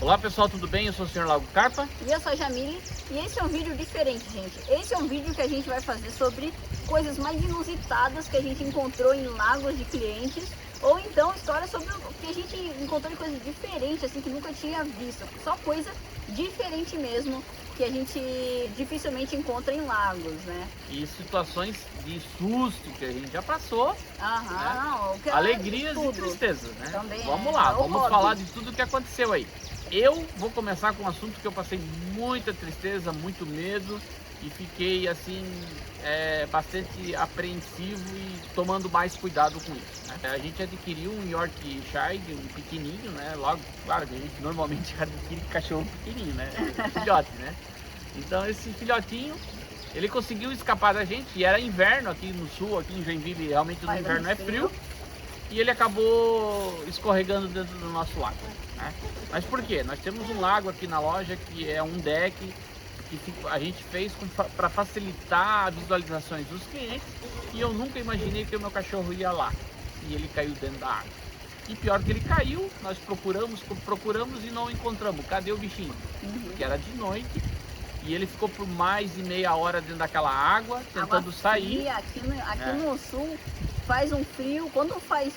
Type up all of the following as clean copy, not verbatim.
Olá pessoal, tudo bem? Eu sou o Sr. Lago Carpa. E eu sou a Jamile, e esse é um vídeo diferente, gente. Esse é um vídeo que a gente vai fazer sobre coisas mais inusitadas que a gente encontrou em lagos de clientes, ou então histórias sobre o que a gente encontrou em coisas diferentes, assim, que nunca tinha visto. Só coisa diferente mesmo, que a gente dificilmente encontra em lagos, né? E situações de susto que a gente já passou, Aham, né? Alegrias e tristezas, né? Também vamos lá, vamos hobby. falar de tudo que aconteceu aí. Eu vou começar com um assunto que eu passei muita tristeza, muito medo e fiquei assim bastante apreensivo e tomando mais cuidado com isso, né? A gente adquiriu um Yorkshire, um pequenininho, né? Logo, claro que a gente normalmente adquire cachorro pequenininho, né? Filhote, né? Então esse filhotinho, ele conseguiu escapar da gente, e era inverno aqui no sul, aqui em Joinville, realmente no inverno é frio. E ele acabou escorregando dentro do nosso lago, né? Mas por quê? Nós temos um lago aqui na loja que é um deck que a gente fez para facilitar as visualizações dos clientes, e eu nunca imaginei que o meu cachorro ia lá e ele caiu dentro da água. E pior que ele caiu, nós procuramos e não encontramos. Cadê o bichinho? Porque era de noite e ele ficou por mais de meia hora dentro daquela água, tentando sair. Aqui no sul faz um frio, quando faz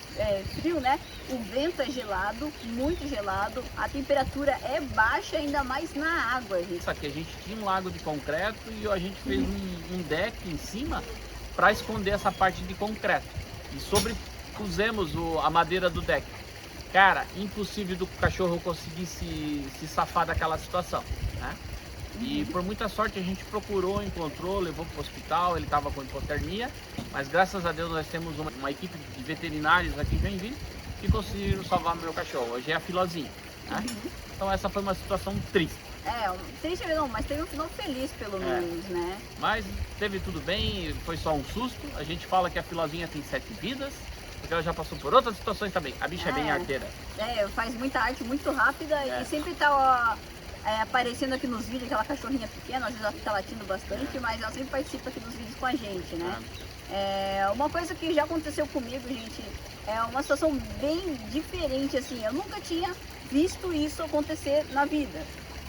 frio, né? O vento é gelado, muito gelado, a temperatura é baixa, ainda mais na água, gente. Só que a gente tinha um lago de concreto e a gente fez um deck em cima para esconder essa parte de concreto. E sobrepusemos a madeira do deck. Cara, impossível do cachorro conseguir se safar daquela situação, né? E por muita sorte a gente procurou, encontrou, levou para o hospital, ele estava com hipotermia, mas graças a Deus nós temos uma equipe de veterinários aqui em Joinville que conseguiram salvar meu cachorro. Hoje é a Filozinha, né? Então essa foi uma situação triste. Triste não, mas teve um final feliz pelo menos, né? Mas teve tudo bem, foi só um susto. A gente fala que a Filozinha tem 7 vidas, porque ela já passou por outras situações também. A bicha é bem arteira. Faz muita arte, muito rápida e sempre tá aparecendo aqui nos vídeos, aquela cachorrinha pequena, às vezes ela fica latindo bastante, mas ela sempre participa aqui dos vídeos com a gente, né? Uma coisa que já aconteceu comigo, gente, é uma situação bem diferente, assim, eu nunca tinha visto isso acontecer na vida.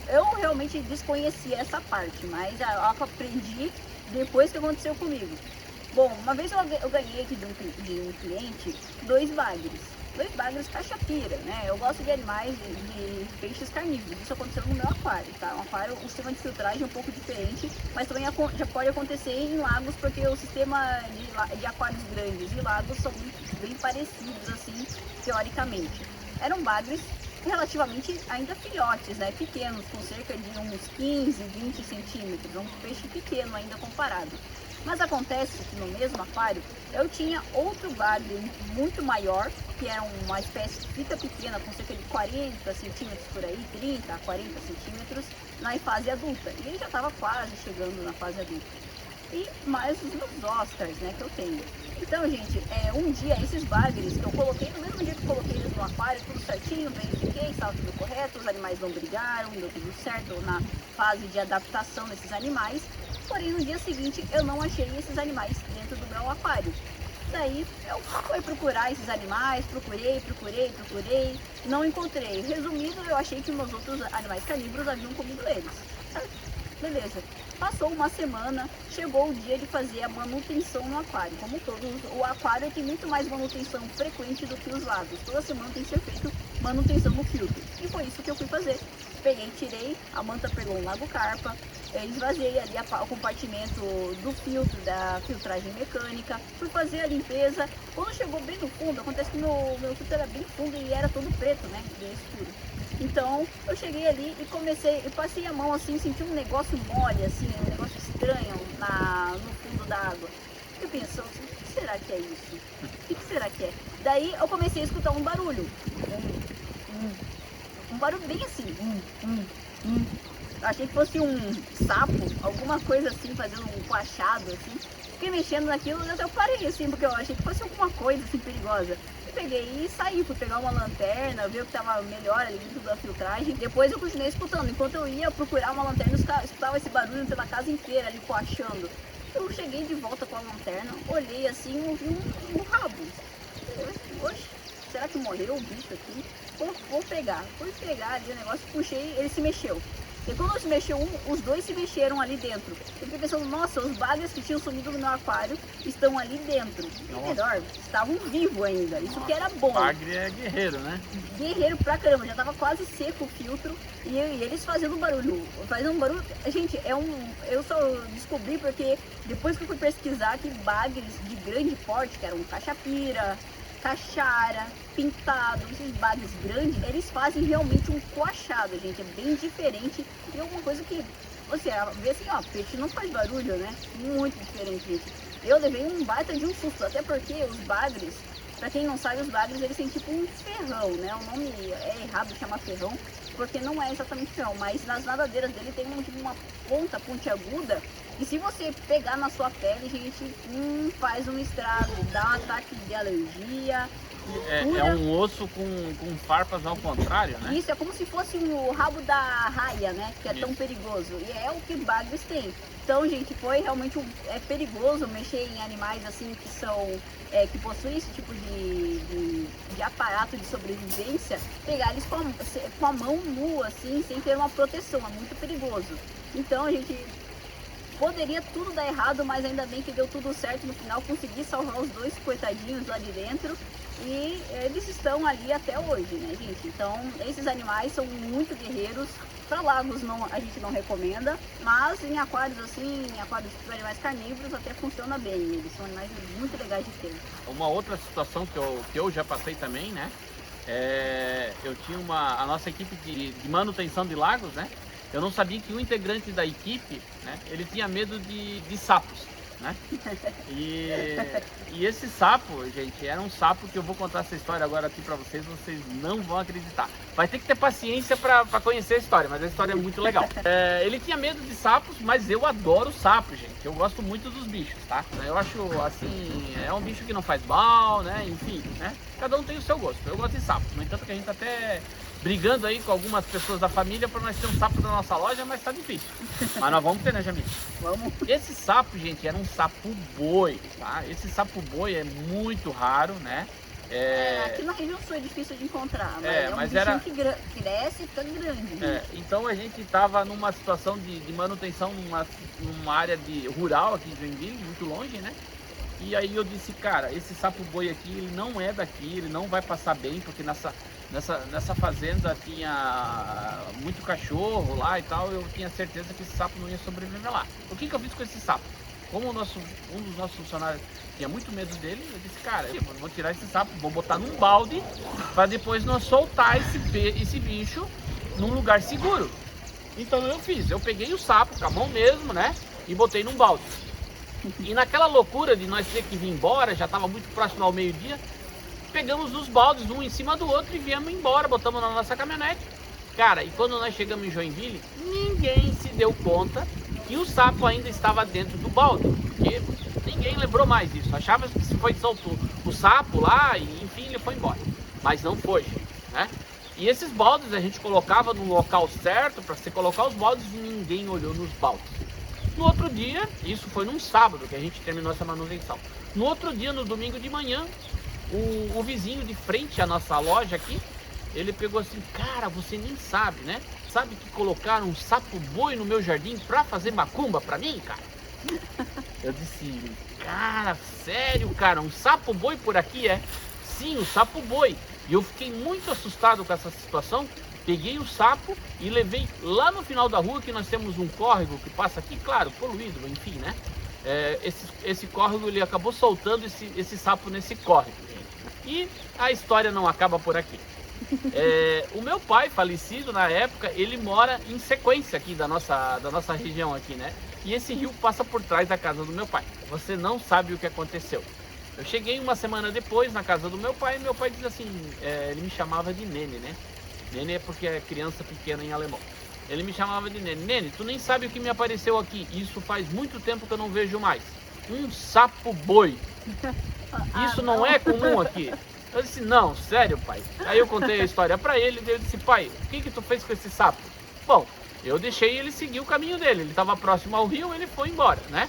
Eu realmente desconhecia essa parte, mas eu aprendi depois que aconteceu comigo. Bom, uma vez eu ganhei aqui de um cliente 2 bagres. 2 bagres caixa-pira, né? Eu gosto de animais, de peixes carnívoros. Isso aconteceu no meu aquário, tá? Um aquário, o sistema de filtragem é um pouco diferente, mas também já pode acontecer em lagos, porque o sistema de aquários grandes e lagos são bem parecidos, assim, teoricamente. Eram bagres relativamente ainda filhotes, né? Pequenos, com cerca de uns 15, 20 centímetros. Um peixe pequeno ainda comparado. Mas acontece que no mesmo aquário eu tinha outro bagre muito maior, que era uma espécie de fita pequena, com cerca de 40 centímetros por aí, 30 a 40 centímetros, na fase adulta. E ele já estava quase chegando na fase adulta. E mais os meus Oscars, né, que eu tenho. Então, gente, um dia esses bagres que eu coloquei, no mesmo dia que eu coloquei eles no aquário, tudo certinho, verifiquei, estava tudo correto, os animais não brigaram, deu tudo certo na fase de adaptação desses animais. Porém, no dia seguinte eu não achei esses animais dentro do meu aquário. Daí eu fui procurar esses animais, procurei, não encontrei. Resumindo, eu achei que meus outros animais carnívoros haviam comido eles. Beleza. Passou uma semana, chegou o dia de fazer a manutenção no aquário. Como todos, o aquário tem muito mais manutenção frequente do que os lagos. Toda semana tem que ser feito manutenção no filtro. E foi isso que eu fui fazer. Peguei, tirei, a manta pegou um Lago Carpa, esvaziei ali o compartimento do filtro, da filtragem mecânica, fui fazer a limpeza. Quando chegou bem no fundo, acontece que meu filtro era bem fundo e era todo preto, né, bem escuro. Então eu cheguei ali e passei a mão assim, senti um negócio mole, assim, um negócio estranho no fundo da água. Eu pensei, o que será que é isso? O que será que é? Daí eu comecei a escutar um barulho. Um barulho bem assim. Eu achei que fosse um sapo, alguma coisa assim, fazendo um coachado assim. Fiquei mexendo naquilo, eu parei assim, porque eu achei que fosse alguma coisa assim perigosa. Peguei e saí, fui pegar uma lanterna, ver o que estava melhor ali dentro da filtragem. Depois eu continuei escutando. Enquanto eu ia procurar uma lanterna, eu escutava esse barulho pela casa inteira ali coachando. Eu cheguei de volta com a lanterna, olhei assim e vi um rabo. Oxe, será que morreu o bicho aqui? vou pegar. Fui pegar ali o negócio, puxei, ele se mexeu. E quando se mexeu os dois se mexeram ali dentro. Eu fiquei pensando, nossa, os bagres que tinham sumido do meu aquário estão ali dentro. E melhor, estavam vivos ainda. Isso que era bom. O bagre é guerreiro, né? Guerreiro pra caramba, já tava quase seco o filtro. E eles fazendo barulho. Fazendo um barulho. Gente, eu só descobri porque depois que eu fui pesquisar que bagres de grande porte, que eram caxapira, caixara, pintado, esses bagres grandes, eles fazem realmente um coachado, gente, é bem diferente e alguma coisa que você vê assim, ó, peixe não faz barulho, né? Muito diferente, gente. Eu levei um baita de um susto, até porque os bagres, pra quem não sabe, os bagres eles têm tipo um ferrão, né? O nome é errado chamar ferrão, porque não é exatamente ferrão, mas nas nadadeiras dele tem tipo uma ponta pontiaguda. E se você pegar na sua pele, gente, faz um estrago, dá um ataque de alergia. É um osso com farpas ao contrário, né? Isso, é como se fosse o rabo da raia, né? Que é tão perigoso. E é o que bagres têm. Então, gente, foi realmente perigoso mexer em animais assim que são que possuem esse tipo de aparato de sobrevivência, pegar eles com a mão nua, assim, sem ter uma proteção. É muito perigoso. Então, a gente poderia tudo dar errado, mas ainda bem que deu tudo certo no final. Consegui salvar os dois coitadinhos lá de dentro. E eles estão ali até hoje, né, gente? Então, esses animais são muito guerreiros. Para lagos a gente não recomenda, mas em aquários assim, em aquários para animais carnívoros até funciona bem. Eles são animais muito legais de ter. Uma outra situação que eu já passei também, né? Eu tinha a nossa equipe de manutenção de lagos, né? Eu não sabia que um integrante da equipe, né? Ele tinha medo de sapos, né? E esse sapo, gente, era um sapo que eu vou contar essa história agora aqui pra vocês não vão acreditar. Vai ter que ter paciência pra conhecer a história, mas a história é muito legal. Ele tinha medo de sapos, mas eu adoro sapo, gente. Eu gosto muito dos bichos, tá? Eu acho, assim, é um bicho que não faz mal, né? Enfim, né? Cada um tem o seu gosto. Eu gosto de sapo. No entanto que a gente tá até brigando aí com algumas pessoas da família para nós ter um sapo na nossa loja, mas tá difícil. Mas nós vamos ter, né, Jamil? Vamos. Esse sapo, gente, era um sapo boi, tá? Esse sapo boi é muito raro, né? Aqui na região sul é difícil de encontrar, mas é um bichinho que cresce e fica grande. Então a gente estava numa situação de manutenção numa área rural aqui de Joinville, muito longe, né? E aí eu disse, cara, esse sapo boi aqui, ele não é daqui, ele não vai passar bem, porque nessa fazenda tinha muito cachorro lá e tal, eu tinha certeza que esse sapo não ia sobreviver lá. O que eu fiz com esse sapo? Como um dos nossos funcionários tinha muito medo dele, eu disse, cara, eu vou tirar esse sapo, vou botar num balde para depois nós soltar esse bicho num lugar seguro. Então eu peguei o sapo com a mão mesmo, né, e botei num balde. E naquela loucura de nós ter que vir embora, já estava muito próximo ao meio-dia, pegamos os baldes um em cima do outro e viemos embora, botamos na nossa caminhonete. Cara, e quando nós chegamos em Joinville, ninguém se deu conta que o sapo ainda estava dentro do balde, porque ninguém lembrou mais disso. Achava que se foi solto o sapo lá e enfim ele foi embora, mas não foi, né? E esses baldes a gente colocava no local certo para você colocar os baldes e ninguém olhou nos baldes. No outro dia, isso foi num sábado que a gente terminou essa manutenção. No outro dia, no domingo de manhã, o vizinho de frente à nossa loja aqui, ele pegou assim, cara, você nem sabe, né? Sabe que colocaram um sapo boi no meu jardim pra fazer macumba pra mim, cara? Eu disse, cara, sério, cara, um sapo boi por aqui é? Sim, o sapo boi. E eu fiquei muito assustado com essa situação. Peguei o sapo e levei lá no final da rua, que nós temos um córrego que passa aqui, claro, poluído, enfim, né? Esse córrego, ele acabou soltando esse sapo nesse córrego, gente. E a história não acaba por aqui. O meu pai, falecido na época, ele mora em Sequência aqui da nossa região aqui, né? E esse rio passa por trás da casa do meu pai. Você não sabe o que aconteceu. Eu cheguei uma semana depois na casa do meu pai e meu pai diz assim, ele me chamava de Nene, né? Nene é porque é criança pequena em alemão. Ele me chamava de Nene. Nene, tu nem sabe o que me apareceu aqui. Isso faz muito tempo que eu não vejo mais. Um sapo boi. Isso não é comum aqui. Eu disse, não, sério, pai. Aí eu contei a história pra ele e ele disse, pai, o que tu fez com esse sapo? Bom, eu deixei ele seguir o caminho dele. Ele estava próximo ao rio, ele foi embora, né?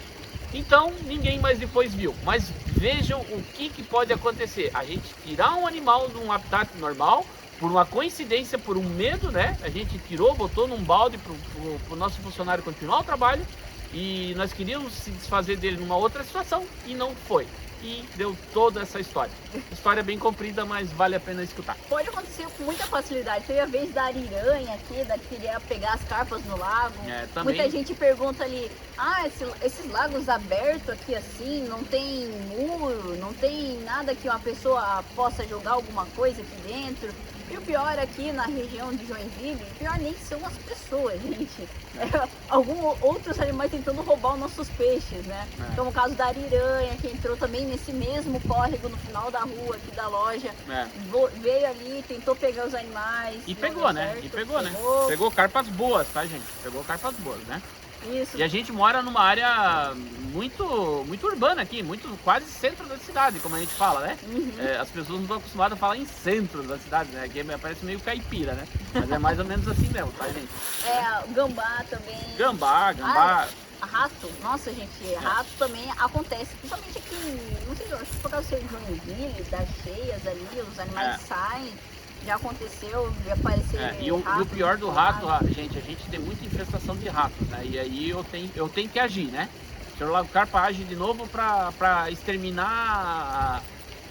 Então, ninguém mais depois viu. Mas vejam o que pode acontecer. A gente tirar um animal de um habitat normal por uma coincidência, por um medo, né? A gente tirou, botou num balde pro nosso funcionário continuar o trabalho e nós queríamos se desfazer dele numa outra situação e não foi. E deu toda essa história. História bem comprida, mas vale a pena escutar. Pode acontecer com muita facilidade. Teve a vez da ariranha aqui, da que queria pegar as carpas no lago. Também. Muita gente pergunta ali, esses lagos abertos aqui assim, não tem muro, não tem nada que uma pessoa possa jogar alguma coisa aqui dentro. E o pior aqui na região de Joinville, o pior nem são as pessoas, gente. Alguns outros animais tentando roubar os nossos peixes, né? Como o caso da ariranha, que entrou também nesse mesmo córrego no final da rua aqui da loja. Veio ali, tentou pegar os animais. E pegou, né? Certo, e pegou, né? Pegou carpas boas, tá, gente? Pegou carpas boas, né? Isso. E a gente mora numa área muito urbana aqui, quase centro da cidade, como a gente fala, né? As pessoas não estão acostumadas a falar em centro da cidade, né? Que parece meio caipira, né? Mas é mais ou menos assim mesmo, tá, gente? Gambá também. Gambá. Rato, nossa gente, rato também acontece, principalmente aqui, não sei, acho que por causa de Joinville, das cheias ali, os animais saem. Já aconteceu de aparecer e o pior do rato, gente, a gente tem muita infestação de ratos, né? E aí eu tenho que agir, né? O Sr. Lago Carpa age de novo para exterminar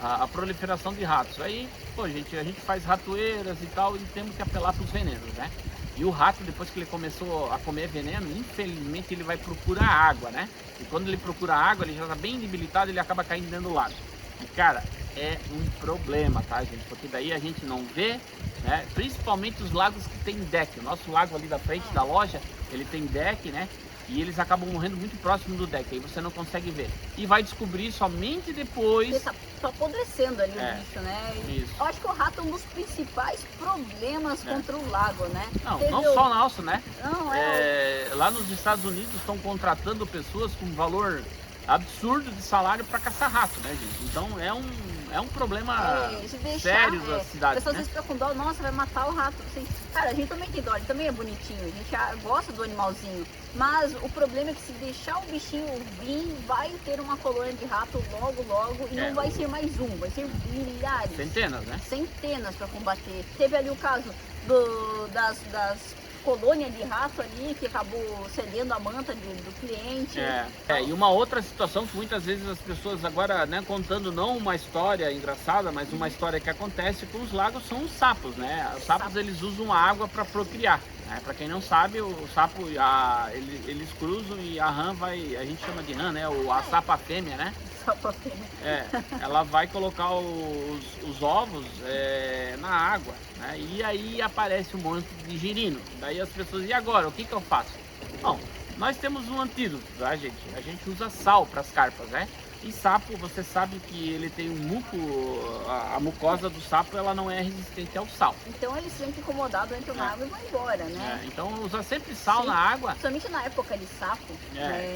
a proliferação de ratos. Aí, pô, gente, a gente faz ratoeiras e tal e temos que apelar para os venenos, né? E o rato, depois que ele começou a comer veneno, infelizmente ele vai procurar água, né? E quando ele procura água, ele já está bem debilitado, ele acaba caindo dentro do lago. E, cara, é um problema, tá, gente? Porque daí a gente não vê, né? Principalmente os lagos que tem deck. O nosso lago ali da frente da loja, ele tem deck, né? E eles acabam morrendo muito próximo do deck, aí você não consegue ver. E vai descobrir somente depois... Porque tá apodrecendo ali o bicho, né? Isso. Eu acho que o rato é um dos principais problemas contra o lago, né? Não só nosso, né? Não, lá nos Estados Unidos estão contratando pessoas com valor absurdo de salário para caçar rato, né, gente? Então é um problema sério da cidade. As pessoas ficam com dó, nossa, vai matar o rato. Assim, cara, a gente também tem dó, ele também é bonitinho, a gente gosta do animalzinho. Mas o problema é que se deixar o bichinho vir, vai ter uma colônia de rato logo, e não vai ser mais um, vai ser milhares. Centenas, né? Centenas para combater. Teve ali o caso das colônia de rato ali que acabou cedendo a manta do cliente. E uma outra situação que muitas vezes as pessoas agora, né, contando não uma história engraçada, mas uma história que acontece com os lagos são os sapos, né? Os sapos eles usam a água para procriar. Né? Para quem não sabe, o sapo, eles cruzam e a rã vai, a gente chama de rã, né? A sapa fêmea, né? Ela vai colocar os ovos na água, né? E aí aparece um monte de girino. Daí as pessoas, e agora? O que eu faço? Bom, nós temos um antídoto, tá, gente? A gente usa sal para as carpas, né? E sapo, você sabe que ele tem um muco, a mucosa do sapo, ela não é resistente ao sal. Então ele se sente incomodado, entra na água e vai embora, né? Então usa sempre sal na água. Principalmente na época de sapo.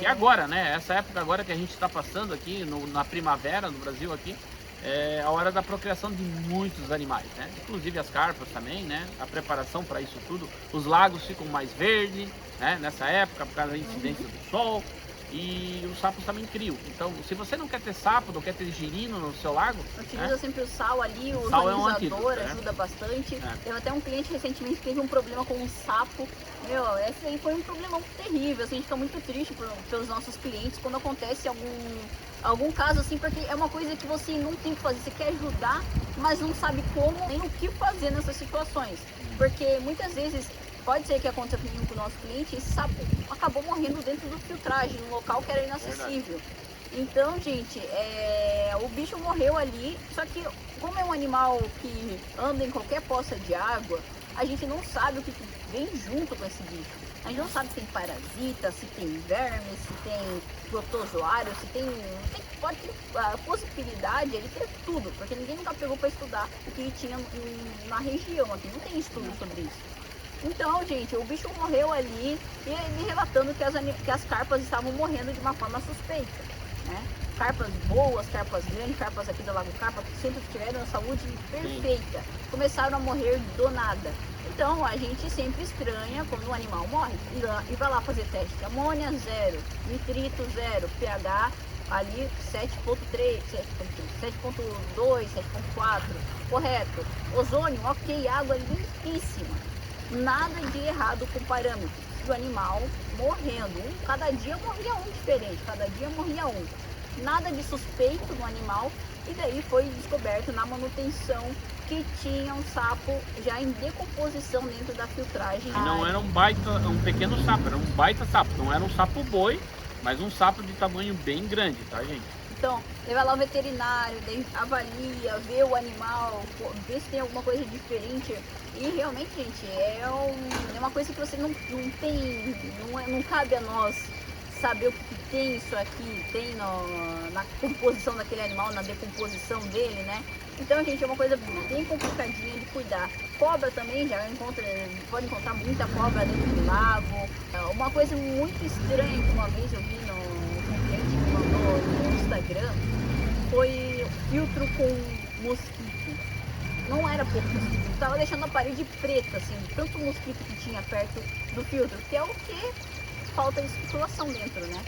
E agora, né? Essa época agora que a gente está passando aqui, na primavera no Brasil aqui, é a hora da procriação de muitos animais, né? Inclusive as carpas também, né? A preparação para isso tudo. Os lagos ficam mais verdes, né? Nessa época, por causa da incidência do sol. E os sapos também criam. Então, se você não quer ter sapo, não quer ter girino no seu lago, utiliza sempre o sal ali, o ozonizador ajuda bastante. Teve até um cliente recentemente que teve um problema com um sapo. Meu, esse aí foi um problemão terrível. Assim, a gente fica muito triste pelos nossos clientes quando acontece algum caso assim, porque é uma coisa que você não tem que fazer. Você quer ajudar, mas não sabe como nem o que fazer nessas situações. Porque muitas vezes pode ser que aconteça com o nosso cliente, esse sapo acabou morrendo dentro do filtragem, num local que era inacessível. Então, gente, o bicho morreu ali, só que como é um animal que anda em qualquer poça de água, a gente não sabe o que vem junto com esse bicho. A gente não sabe se tem parasita, se tem verme, se tem protozoário, se tem pode ter a possibilidade, ele ter tudo, porque ninguém nunca pegou para estudar o que tinha na região aqui, não tem estudo sobre isso. Então, gente, o bicho morreu ali e ele relatando que as carpas estavam morrendo de uma forma suspeita, né? Carpas boas, carpas grandes, carpas aqui da Lago Carpa, que sempre tiveram a saúde perfeita, começaram a morrer do nada. Então, a gente sempre estranha quando um animal morre e vai lá fazer teste de amônia 0, nitrito 0, pH ali 7.3, 7.2, 7.4, correto. Ozônio, ok, água limpíssima. Nada de errado com parâmetros. O animal morrendo. Cada dia morria um diferente, cada dia morria um. Nada de suspeito no animal. E daí foi descoberto na manutenção que tinha um sapo já em decomposição dentro da filtragem. E não era um pequeno sapo, era um baita sapo. Não era um sapo boi, mas um sapo de tamanho bem grande, tá, gente? Então, levar lá o veterinário, daí avalia, vê o animal, vê se tem alguma coisa diferente. E realmente, gente, é uma coisa que você não tem, não cabe a nós saber o que tem isso aqui, tem na composição daquele animal, na decomposição dele, né? Então, gente, é uma coisa bem complicadinha de cuidar. Cobra também, pode encontrar muita cobra dentro do lago. Uma coisa muito estranha que uma vez eu vi um cliente que mandou no Instagram foi filtro com mosquito. Não era pouco mosquito, estava deixando a parede preta, assim, de tanto mosquito que tinha perto do filtro, que é o que? Falta de circulação dentro, né?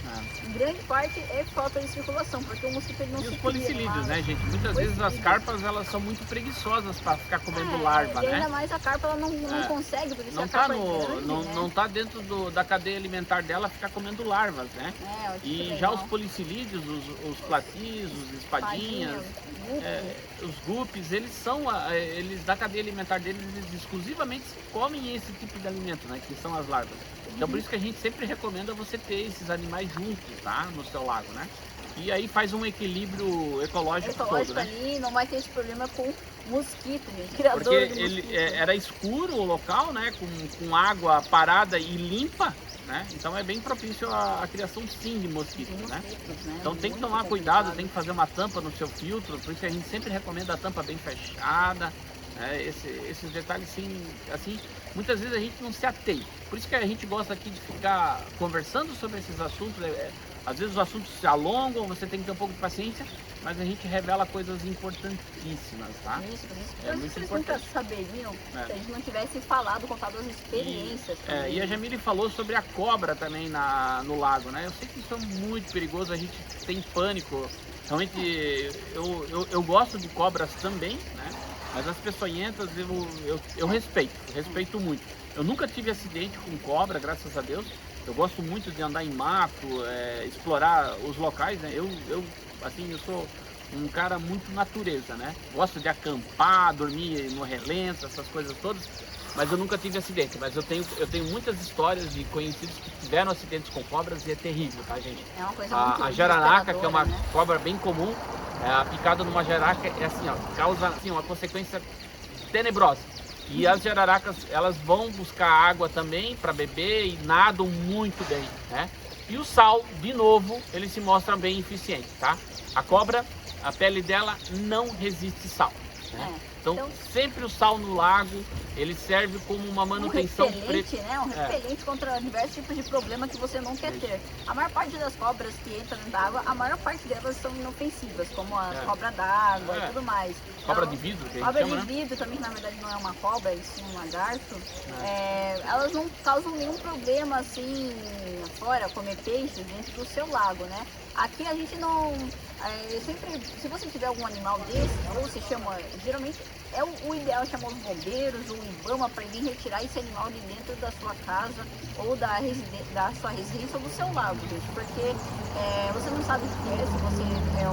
Em grande parte é falta de circulação, porque o mosquito não se cria. E os policilídeos, né, gente? Muitas vezes as carpas, elas são muito preguiçosas para ficar comendo larva, e né? ainda mais a carpa, ela não consegue, porque não se a tá carpa é grande, não tá dentro da cadeia alimentar dela ficar comendo larvas, né? E já os policilídeos, os platis, os espadinhas, os guppies, eles da cadeia alimentar deles, eles exclusivamente comem esse tipo de alimento, né? Que são as larvas. Então por isso que a gente sempre recomenda você ter esses animais juntos, tá? No seu lago, né? E aí faz um equilíbrio ecológico todo, né? Ali, não vai ter esse problema com mosquito, gente. Criador porque de mosquito. Era escuro o local, né? Com água parada e limpa, né? Então é bem propício à criação sim de mosquitos, né? Então tem que tomar cuidado, tem que fazer uma tampa no seu filtro, por isso que a gente sempre recomenda a tampa bem fechada. Esses detalhes assim, muitas vezes a gente não se ateia. Por isso que a gente gosta aqui de ficar conversando sobre esses assuntos. Às vezes os assuntos se alongam, você tem que ter um pouco de paciência, mas a gente revela coisas importantíssimas, tá? Isso. É muito vocês importante. nunca saberiam se a gente não tivesse contado as experiências. E a Jamile falou sobre a cobra também no lago, né? Eu sei que isso é muito perigoso, a gente tem pânico. Realmente, eu gosto de cobras também, né? Mas as peçonhentas eu respeito muito. Eu nunca tive acidente com cobra, graças a Deus. Eu gosto muito de andar em mato, explorar os locais, né? Eu sou um cara muito natureza, né? Gosto de acampar, dormir no relento, essas coisas todas. Mas eu nunca tive acidente. Mas eu tenho muitas histórias de conhecidos que tiveram acidentes com cobras e é terrível, tá, gente? É uma coisa muito a jararaca, que é uma né? cobra bem comum, a picada numa jararaca é assim, ó, causa assim, uma consequência tenebrosa. E as jararacas, elas vão buscar água também para beber e nadam muito bem, né? E o sal, de novo, ele se mostra bem eficiente, tá? A cobra, a pele dela não resiste sal, né? Então, sempre o sal no lago, ele serve como uma manutenção... Um repelente, né? Um repelente contra diversos tipos de problema que você não quer ter. A maior parte das cobras que entram dentro da água, a maior parte delas são inofensivas, como a cobra d'água e tudo mais. Cobra de vidro, que a gente Cobra chama, de vidro também, que na verdade não é uma cobra, e sim um lagarto. Elas não causam nenhum problema, assim, fora comer peixe dentro do seu lago, né? Aqui a gente não... se você tiver algum animal desse, ou você chama... Geralmente o ideal é chamar os bombeiros ou o IBAMA para vir retirar esse animal de dentro da sua casa ou da sua residência ou do seu lago, gente. Porque você não sabe o que é, se você é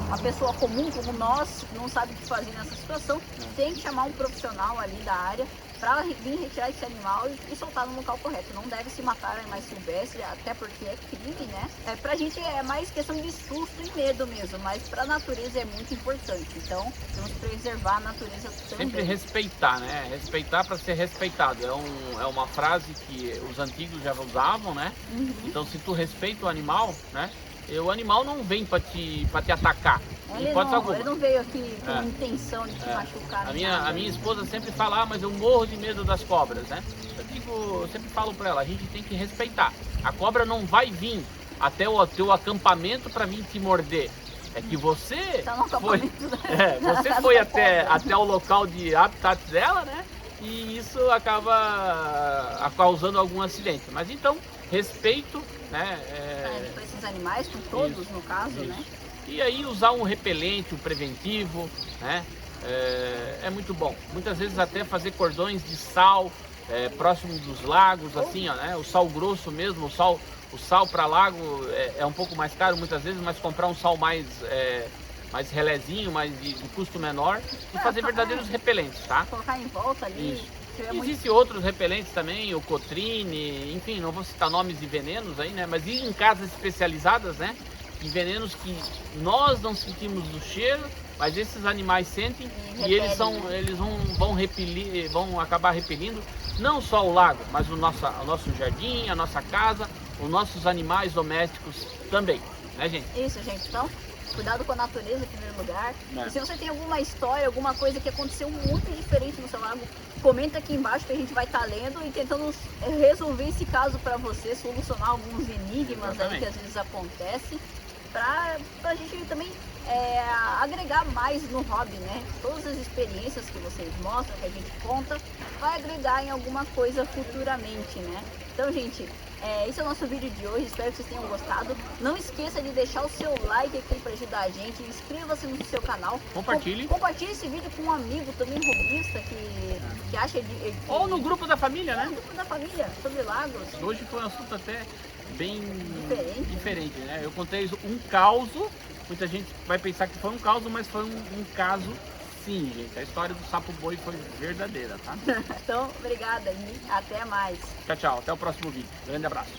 uma pessoa comum como nós, não sabe o que fazer nessa situação, tem que chamar um profissional ali da área para vir retirar esse animal e soltar no local correto. Não deve se matar animais silvestres, até porque é crime, né? Pra gente é mais questão de susto e medo mesmo, mas pra natureza é muito importante. Então, vamos preservar a natureza também. Sempre respeitar, né? Respeitar para ser respeitado. É uma frase que os antigos já usavam, né? Então, se tu respeita o animal, né? O animal não vem para te atacar. Ele não veio aqui com intenção de te machucar. A minha esposa sempre fala, mas eu morro de medo das cobras, né? Eu sempre falo para ela, a gente tem que respeitar. A cobra não vai vir até o teu acampamento para vir te morder. É que você tá no foi até o local de habitat dela, né? e isso acaba causando algum acidente. Mas então, respeito, né? Para esses animais, com todos Isso, no caso, isso. né? E aí usar um repelente, um preventivo, né? É muito bom. Muitas vezes até fazer cordões de sal próximo dos lagos, assim, ó, né? O sal grosso mesmo, o sal para lago é um pouco mais caro muitas vezes, mas comprar um sal mais relezinho, mais de custo menor e fazer verdadeiros repelentes, tá? Colocar em volta ali. Isso. Existem outros repelentes também, o Cotrine, enfim, não vou citar nomes de venenos aí, né? Mas ir em casas especializadas, né? De venenos que nós não sentimos o cheiro, mas esses animais sentem e eles vão repelir, vão acabar repelindo não só o lago, mas o nosso jardim, a nossa casa, os nossos animais domésticos também, né, gente? Isso, gente. Então, cuidado com a natureza em primeiro lugar. E se você tem alguma história, alguma coisa que aconteceu muito diferente no seu lago, comenta aqui embaixo que a gente vai estar lendo e tentando resolver esse caso para você, solucionar alguns enigmas aí que às vezes acontecem, para a gente também agregar mais no hobby, né? Todas as experiências que vocês mostram, que a gente conta, vai agregar em alguma coisa futuramente, né? Então, gente, esse é o nosso vídeo de hoje, espero que vocês tenham gostado. Não esqueça de deixar o seu like aqui para ajudar a gente, inscreva-se no seu canal. Compartilhe. Compartilhe esse vídeo com um amigo também hobbyista que acha ou no grupo da família, né? No grupo da família, sobre lagos. Hoje foi um assunto até bem diferente, né? Eu contei um caos, muita gente vai pensar que foi um caos, mas foi um caso sim, gente. A história do sapo boi foi verdadeira, tá? Então, obrigada e até mais. Tchau, tchau. Até o próximo vídeo. Grande abraço.